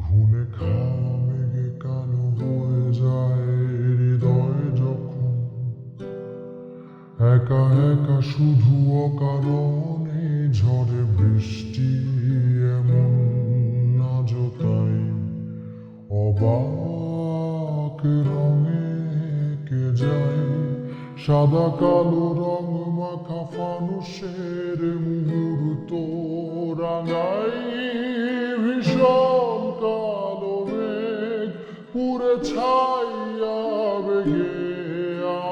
ঘুনে খাওয়া মেঘে কালো হয়ে যায় হৃদয় যখন একা একা শুধু অকারণে ঝড়ে বৃষ্টি এমন আজও তাই অবাক রঙে কে যায় সাদা কালো রং মাখা ফানুষের মুহূর্ত রাঙাই ভীষণ কালো মেঘ পুরে ছাইয়া বেগে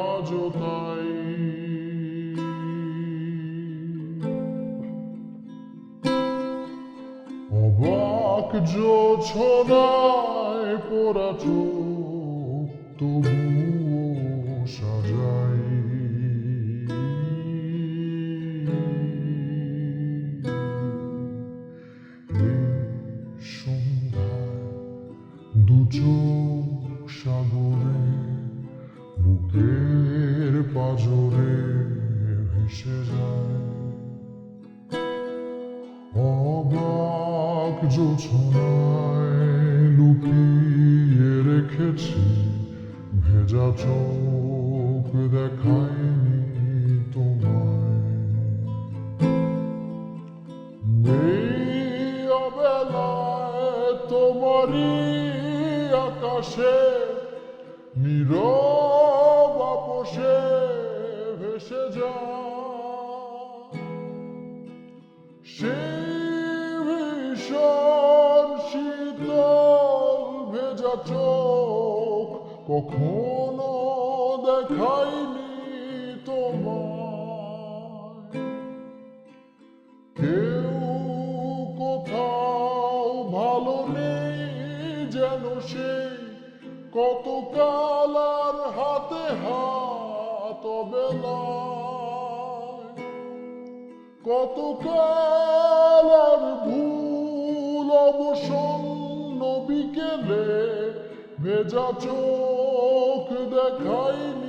আজও তাই অবাক জোছনায় পোড়া চোখ তবুও সাজাই সন্ধ্যায় দু চোখ সাগরে বুকের পাজরে ভেসে যায় অবাক জোছনায় লুকিয়ে রেখেছি ভেজা চোখ দেখায়নি তোমায় এই অবেলায় তোমারই আকাশে নীরব আপোষে ভেসে যায় সেই ভীষণ শীতল ভেজা চোখ কখনো দেখায়নি তোমায় কেউ কোথাও ভালো নেই যেন সেই কতকাল আর হাতে হাত বেলায় কতকাল আর ভুল অবসন্ন বিকেলে ভেজা চোখ দেখায়নি